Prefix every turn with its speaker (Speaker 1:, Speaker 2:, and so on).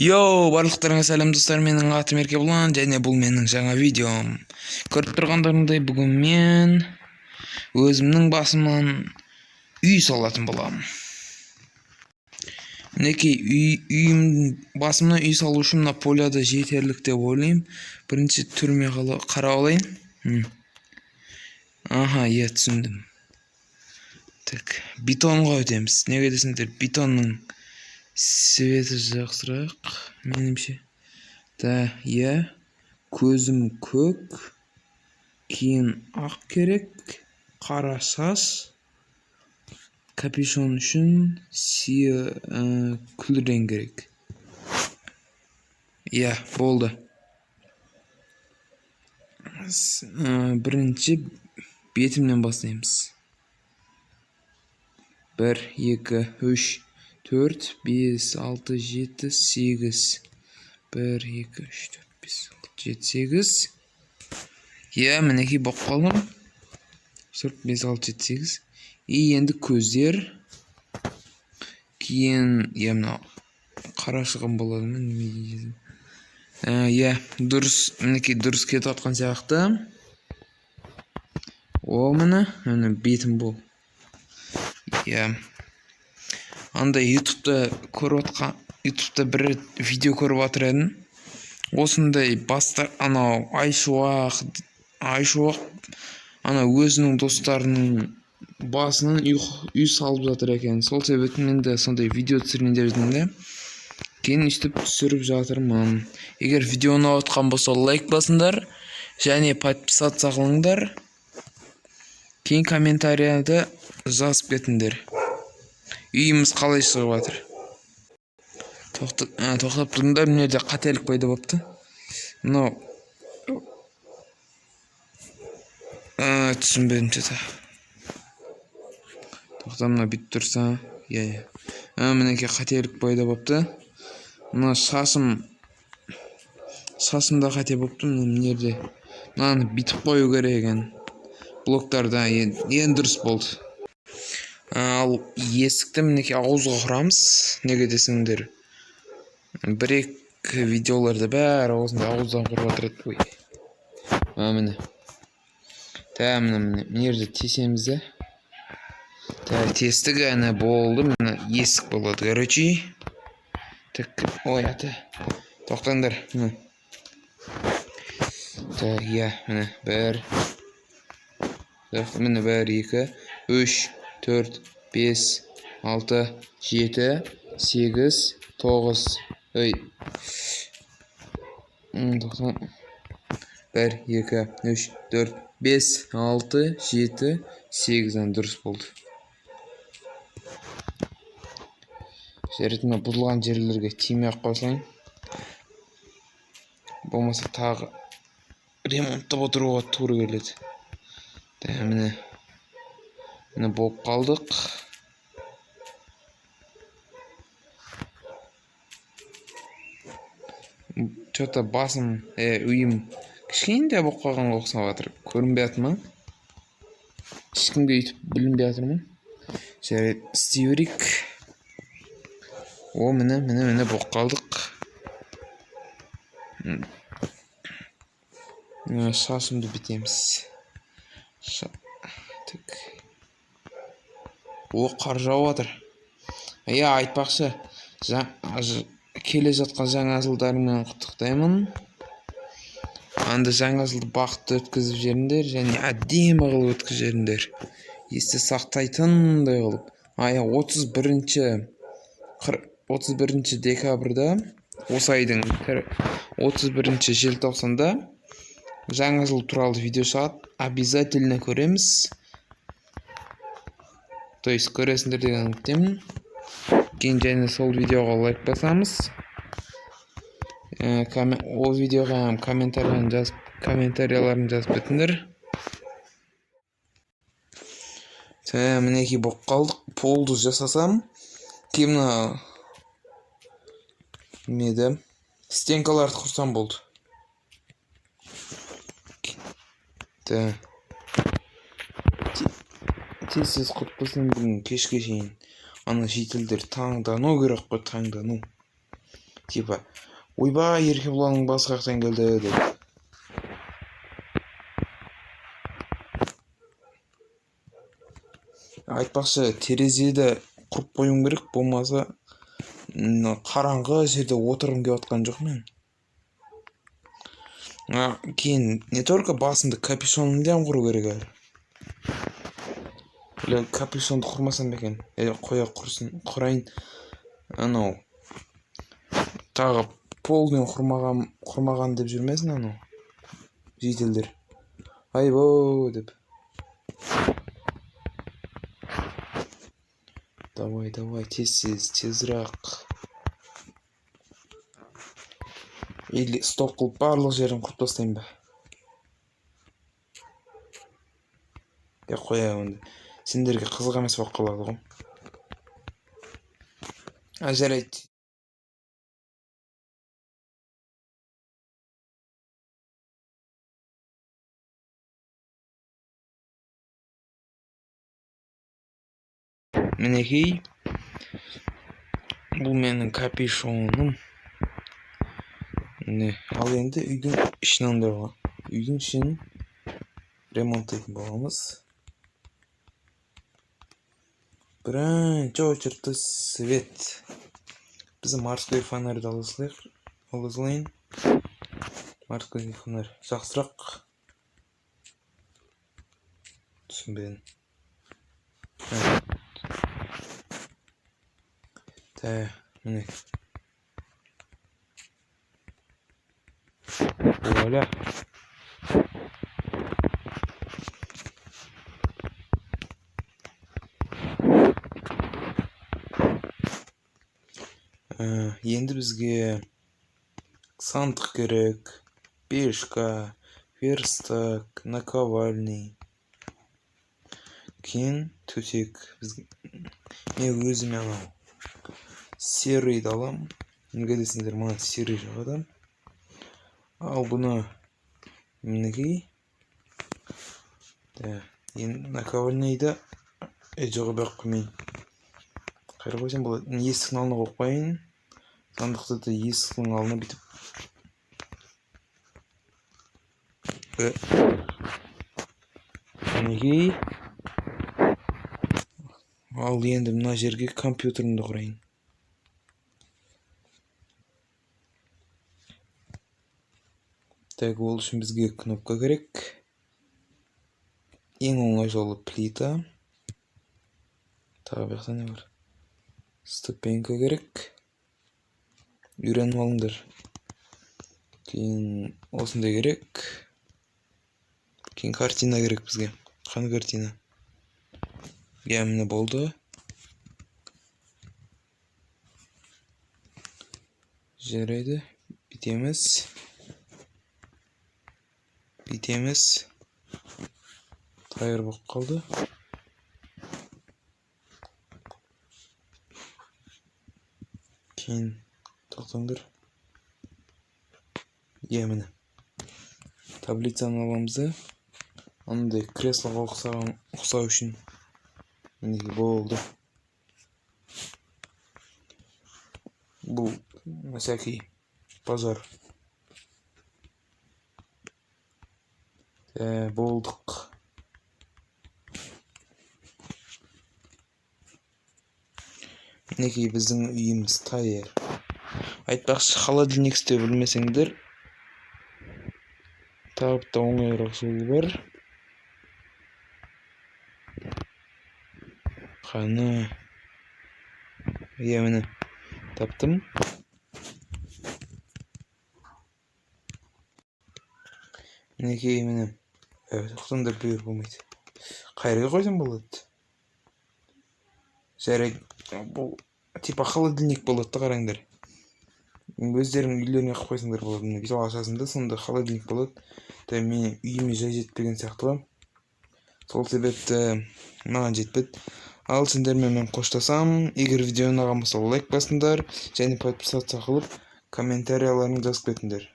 Speaker 1: Барлықтарыңа сәлем достар, менің атым Еркебұлан, және бұл менің жаңа видеом. Көріп тұрғандарыңдай, бүгін мен өзімнің басымнан үй салатын боламын. Мінекей, басымнан үй салу үшін мына поляда жетерлік деп ойлаймын. Бірінші түрме қарап алайын. Түсіндім. Бетонға өтеміз. Неге десеңдер, бетонның светі жақсырақ, менімше. Көзім көк, кейін ақ керек, қара саз, капюшон үшін күлден керек. Болды. Бірінші бетімнен бастаймыз. 1, 2, 3, 4, 5, 6, 7, 8. 1, 2, 3, 4, 5, 6, 7, 8. Мінекей боқ қалым. 4, 5, 6, 7, 8. Енді көздер. Кейін, мына қарашығым болады ма? Дұрыс, мінекей дұрыс кетіп атқан сияқты. Міне бетім бұл. Анда ютубта бір видео көріп атыр едім. Осындай бастар, айшуақ, өзінің достарының басынан үй салып жатыр екен. Сол себептен де сондай видео түсірейін деп едім. Кейін үстіп түсіріп жатырмын. Егер видеоны ұнатқан болса, лайк басыңдар, және подписаться қылыңдар. Кейін комментарияда жазып кетіңдер. Үйіміз қалай шығып жатыр? Тоқтап тұрыңдар, мына қателік пайда болыпты. Түсінбедім чета. Тоқтамына бүйтіп тұрса. Мінекей қателік пайда болыпты. Мына шашымда қате болыпты. Мынерде. Мынаны бүйтіп қою керек екен. Блоктарда ең дұрыс болды. Ал есікті мінекей ауызға құрамыз. Неге десеңдер, 1-2 видеоларда бәрі ауыздан құрып отырады. Міне. Міне тесеміз де. Тестік әне болды. Міне есік болады. Короче. Тоқтаңдар. Міне 1. Міне 1, 2, 3, 4, 5, 6, 7, 8, 9. 1, 2, 3, 4, 5, 6, 7, 8. Дұрыс болды. Жаретіне бұзылған жерлерге тимей-ақ қойсаң. Болмаса тағы ремонттап отыруға тура келеді. Міне болып қалдық. Что-то басым, үйім кішкентай болып қалғанға ұқсап жатыр. Көрінбей жатыр ма? Ешкімге үйтіп білінбей жатыр ма? Жарайды, істей берейік. Міне болып қалдық. Шашымды бітеміз. Қар жауып жатыр. Айтпақшы, келе жатқан жаңа жылдарыңмен құттықтаймын. Анда жаңа жылды бақытты өткізіп жеріңдер, және әдемі қылып өткізіп жеріңдер. Есте сақтайтындай қылып. 31 декабрьда, осы айдың 31 желтоқсанда жаңа жыл туралы видео шығады. Обязательно көреміз. То есть көресіңдер деген үміттемін. Кейін және сол видеоға лайк басамыз. Ол видеоға комментарияларын жазып кетіңдер. Мінекей болып қалдық. Полды жасасам. Кейін стенкаларды құрсам болды. Тез құрып қойсам бүгін кешке шейін. Ана шетелдер таңдану керек қой, таңдану. типа ойбай Еркебұланның басы қаяқтан келді деп. Айтпақшы, терезеде құрып қоюым керек, болмаса қараңғы жерде отырғым келіп жатқан жоқ мен. Кейін не только басымды капюшонымды құру керек әлі. Бля, капюшонды құрмасам ба екен? Құрайын. Анау тағы полмен құрмаған деп жүрмесін анау жителдер. Айбо деп. Давай, тезірек. Или стоп қылып барлық жерін құрып тастайын ба? Қоя онда. Сендерге қызық емес болып қалады ғой. Жарайды. Мінекей, бұл менің капюшоным. Ал енді үйдің ішін аңдауға. Үйдің ішін ремонттайтын боламыз. Бірінші очередьте свет. Біз морской фонарьды алғызылайын. Морской фонарь жақсырақ. Түсінбедім. Міне. Вуаля. Енді бізге сандық керек, пешка, верстак, наковальный. Кейін төсек. Мен өзіме анау серыйды алам. Неге десеңдер, маған серый жағады. Ал бұны мінекей. Енді наковальныйды жоғы бақ қоймайын. Қайыр қойсам болады. Есіктің алдына қойып қойайын. Сандықты да есіктің алдына бітіп. Мінекей. Ал енді мына жерге компьютерімді құрайын. Ол үшін бізге кнопка керек. Ең оңай жолы плита. Тағы бақта не бар? Ступенька керек. Үйреніп алыңдар. Кейін осындай керек. Кейін картина керек бізге. Қаны картина? Міне болды. Жарайды. Бітеміз. Тайыр болып қалды. Кейін тоқтаңдар. Міне. Таблицаны аламызды. Андай креслоға ұқсау үшін. Мінекей болды. Бұл всякий пожар. Болдық. Мінекей біздің үйіміз тайыр. Айтпақшы, холодильник істеу білмесеңдер, тауып та оңайырақ жолы бар. Қаны. Міне таптым. Мінекей міне. Тоқтаңдар, бүйір болмайды. Қайырға қойсам болады. Жарайды. Бұл типа холодильник болады, қараңдар. Өздерің үйлеріне қойсаңдар болады. Бүйтіп ашасың да, сонда холодильник болады. Мен үйіме жай жетпеген сияқты. Сол себепті маған жетпеді. Ал сендермен мен қоштасам. Егер видеоны ұнаған болса лайк басыңдар, және подписаться қылып комментарияларыңды жазып кетіңдер.